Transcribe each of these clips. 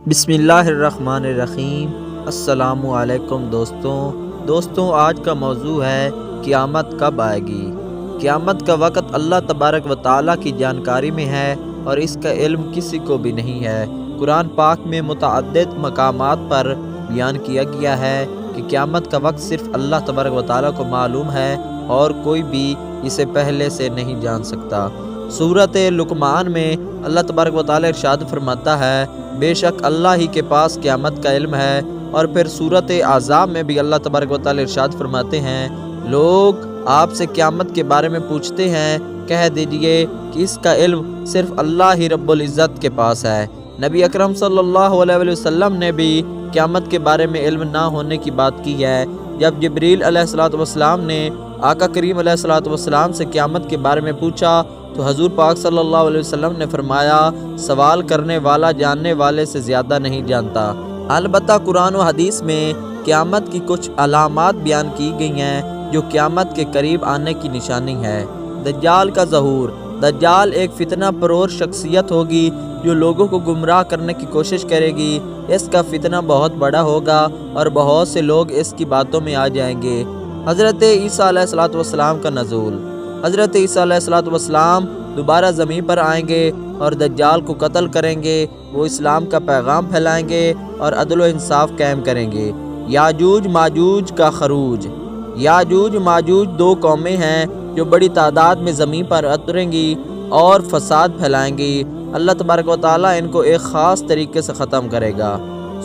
بسم اللہ الرحمن الرحیم۔ السلام علیکم دوستوں آج کا موضوع ہے قیامت کب آئے گی۔ قیامت کا وقت اللہ تبارک و تعالیٰ کی جانکاری میں ہے اور اس کا علم کسی کو بھی نہیں ہے۔ قرآن پاک میں متعدد مقامات پر بیان کیا گیا ہے کہ قیامت کا وقت صرف اللہ تبارک و تعالیٰ کو معلوم ہے اور کوئی بھی اسے پہلے سے نہیں جان سکتا۔ سورۃ لقمان میں اللہ تبارک و تعالیٰ ارشاد فرماتا ہے بے شک اللہ ہی کے پاس قیامت کا علم ہے، اور پھر سورۃ احزاب میں بھی اللہ تبارک و تعالیٰ ارشاد فرماتے ہیں لوگ آپ سے قیامت کے بارے میں پوچھتے ہیں، کہہ دیجئے کہ اس کا علم صرف اللہ ہی رب العزت کے پاس ہے۔ نبی اکرم صلی اللہ علیہ وسلم نے بھی قیامت کے بارے میں علم نہ ہونے کی بات کی ہے۔ جب جبریل علیہ السلام نے آقا کریم علیہ السلام سے قیامت کے بارے میں پوچھا تو حضور پاک صلی اللہ علیہ وسلم نے فرمایا سوال کرنے والا جاننے والے سے زیادہ نہیں جانتا۔ البتہ قرآن و حدیث میں قیامت کی کچھ علامات بیان کی گئی ہیں جو قیامت کے قریب آنے کی نشانی ہے۔ دجال کا ظہور۔ دجال ایک فتنہ پرور شخصیت ہوگی جو لوگوں کو گمراہ کرنے کی کوشش کرے گی۔ اس کا فتنہ بہت بڑا ہوگا اور بہت سے لوگ اس کی باتوں میں آ جائیں گے۔ حضرت عیسیٰ علیہ السلام کا نزول۔ حضرت عیسیٰ علیہ السلام دوبارہ زمین پر آئیں گے اور دجال کو قتل کریں گے۔ وہ اسلام کا پیغام پھیلائیں گے اور عدل و انصاف قائم کریں گے۔ یاجوج ماجوج کا خروج۔ یاجوج ماجوج دو قومیں ہیں جو بڑی تعداد میں زمین پر اتریں گی اور فساد پھیلائیں گی۔ اللہ تبارک و تعالیٰ ان کو ایک خاص طریقے سے ختم کرے گا۔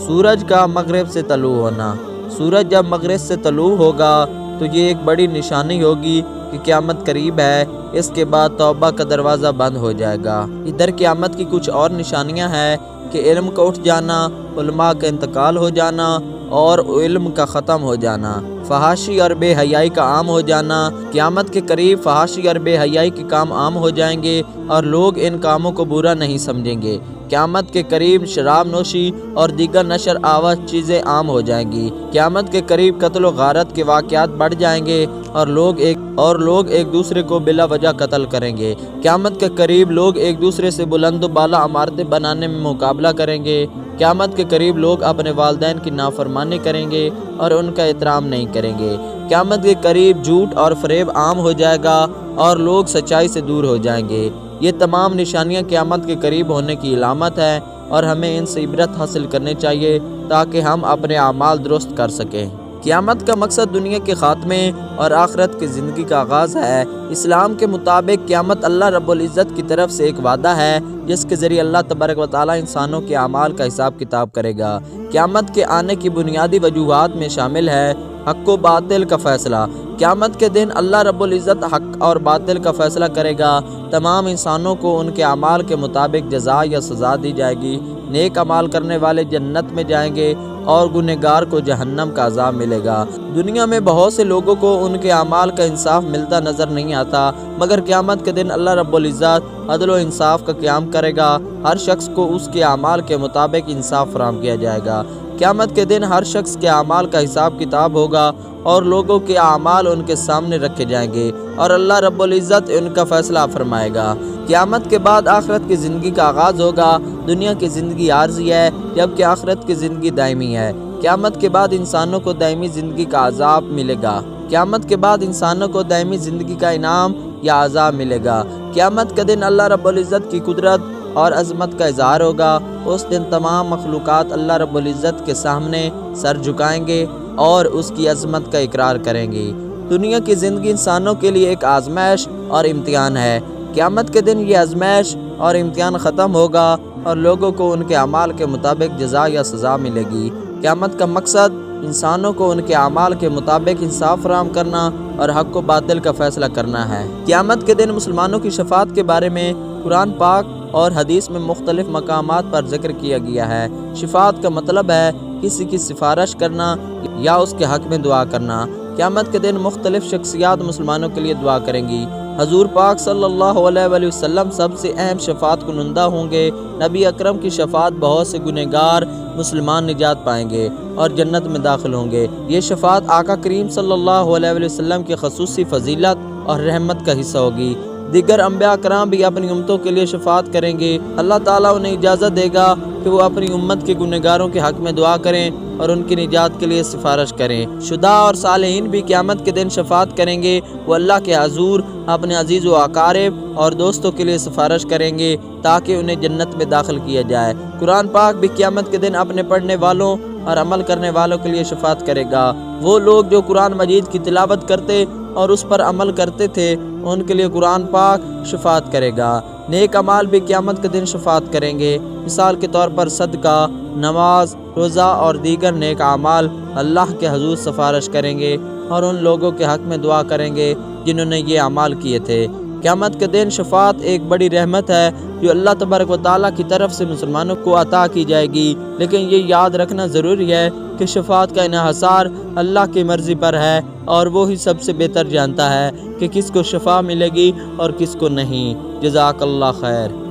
سورج کا مغرب سے طلوع ہونا۔ سورج جب مغرب سے طلوع ہوگا تو یہ ایک بڑی نشانی ہوگی کہ قیامت قریب ہے۔ اس کے بعد توبہ کا دروازہ بند ہو جائے گا۔ ادھر قیامت کی کچھ اور نشانیاں ہیں کہ علم کا اٹھ جانا، علماء کا انتقال ہو جانا اور علم کا ختم ہو جانا، فحاشی اور بے حیائی کا عام ہو جانا۔ قیامت کے قریب فحاشی اور بے حیائی کے کام عام ہو جائیں گے اور لوگ ان کاموں کو برا نہیں سمجھیں گے۔ قیامت کے قریب شراب نوشی اور دیگر نشر آور چیزیں عام ہو جائیں گی۔ قیامت کے قریب قتل و غارت کے واقعات بڑھ جائیں گے اور لوگ ایک دوسرے کو بلا وجہ قتل کریں گے۔ قیامت کے قریب لوگ ایک دوسرے سے بلند و بالا عمارتیں بنانے میں مقابلہ کریں گے۔ قیامت کے قریب لوگ اپنے والدین کی نافرمانی کریں گے اور ان کا احترام نہیں کریں گے۔ قیامت کے قریب جھوٹ اور فریب عام ہو جائے گا اور لوگ سچائی سے دور ہو جائیں گے۔ یہ تمام نشانیاں قیامت کے قریب ہونے کی علامت ہیں اور ہمیں ان سے عبرت حاصل کرنی چاہیے تاکہ ہم اپنے اعمال درست کر سکیں۔ قیامت کا مقصد دنیا کے خاتمے اور آخرت کی زندگی کا آغاز ہے۔ اسلام کے مطابق قیامت اللہ رب العزت کی طرف سے ایک وعدہ ہے جس کے ذریعے اللہ تبارک و تعالیٰ انسانوں کے اعمال کا حساب کتاب کرے گا۔ قیامت کے آنے کی بنیادی وجوہات میں شامل ہے حق و باطل کا فیصلہ۔ قیامت کے دن اللہ رب العزت حق اور باطل کا فیصلہ کرے گا۔ تمام انسانوں کو ان کے اعمال کے مطابق جزا یا سزا دی جائے گی۔ نیک اعمال کرنے والے جنت میں جائیں گے اور گنہگار کو جہنم کا عذاب ملے گا۔ دنیا میں بہت سے لوگوں کو ان کے اعمال کا انصاف ملتا نظر نہیں آتا، مگر قیامت کے دن اللہ رب العزت عدل و انصاف کا قیام کرے گا۔ ہر شخص کو اس کے اعمال کے مطابق انصاف فراہم کیا جائے گا۔ قیامت کے دن ہر شخص کے اعمال کا حساب کتاب ہوگا اور لوگوں کے اعمال ان کے سامنے رکھے جائیں گے اور اللہ رب العزت ان کا فیصلہ فرمائے گا۔ قیامت کے بعد آخرت کی زندگی کا آغاز ہوگا۔ دنیا کی زندگی عارضی ہے جبکہ آخرت کی زندگی دائمی ہے۔ قیامت کے بعد انسانوں کو دائمی زندگی کا عذاب ملے گا۔ قیامت کے بعد انسانوں کو دائمی زندگی کا انعام یا عذاب ملے گا۔ قیامت کے دن اللہ رب العزت کی قدرت اور عظمت کا اظہار ہوگا۔ اس دن تمام مخلوقات اللہ رب العزت کے سامنے سر جھکائیں گے اور اس کی عظمت کا اقرار کریں گے۔ دنیا کی زندگی انسانوں کے لیے ایک آزمائش اور امتحان ہے۔ قیامت کے دن یہ آزمائش اور امتحان ختم ہوگا اور لوگوں کو ان کے اعمال کے مطابق جزا یا سزا ملے گی۔ قیامت کا مقصد انسانوں کو ان کے اعمال کے مطابق انصاف فراہم کرنا اور حق و باطل کا فیصلہ کرنا ہے۔ قیامت کے دن مسلمانوں کی شفاعت کے بارے میں قرآن پاک اور حدیث میں مختلف مقامات پر ذکر کیا گیا ہے۔ شفاعت کا مطلب ہے کسی کی سفارش کرنا یا اس کے حق میں دعا کرنا۔ قیامت کے دن مختلف شخصیات مسلمانوں کے لیے دعا کریں گی۔ حضور پاک صلی اللہ علیہ وسلم سب سے اہم شفاعت کنندہ ہوں گے۔ نبی اکرم کی شفاعت بہت سے گنہگار مسلمان نجات پائیں گے اور جنت میں داخل ہوں گے۔ یہ شفاعت آقا کریم صلی اللہ علیہ وسلم کی خصوصی فضیلت اور رحمت کا حصہ ہوگی۔ دیگر انبیاء کرام بھی اپنی امتوں کے لیے شفاعت کریں گے۔ اللہ تعالیٰ انہیں اجازت دے گا کہ وہ اپنی امت کے گنہگاروں کے حق میں دعا کریں اور ان کی نجات کے لیے سفارش کریں۔ شہداء اور صالحین بھی قیامت کے دن شفاعت کریں گے۔ وہ اللہ کے حضور اپنے عزیز و اقارب اور دوستوں کے لیے سفارش کریں گے تاکہ انہیں جنت میں داخل کیا جائے۔ قرآن پاک بھی قیامت کے دن اپنے پڑھنے والوں اور عمل کرنے والوں کے لیے شفاعت کرے گا۔ وہ لوگ جو قرآن مجید کی تلاوت کرتے اور اس پر عمل کرتے تھے ان کے لیے قرآن پاک شفاعت کرے گا۔ نیک اعمال بھی قیامت کے دن شفاعت کریں گے۔ مثال کے طور پر صدقہ، نماز، روزہ اور دیگر نیک اعمال اللہ کے حضور سفارش کریں گے اور ان لوگوں کے حق میں دعا کریں گے جنہوں نے یہ اعمال کیے تھے۔ قیامت کے دن شفاعت ایک بڑی رحمت ہے جو اللہ تبارک و تعالیٰ کی طرف سے مسلمانوں کو عطا کی جائے گی، لیکن یہ یاد رکھنا ضروری ہے کہ شفاعت کا انحصار اللہ کی مرضی پر ہے اور وہی سب سے بہتر جانتا ہے کہ کس کو شفاعت ملے گی اور کس کو نہیں۔ جزاک اللہ خیر۔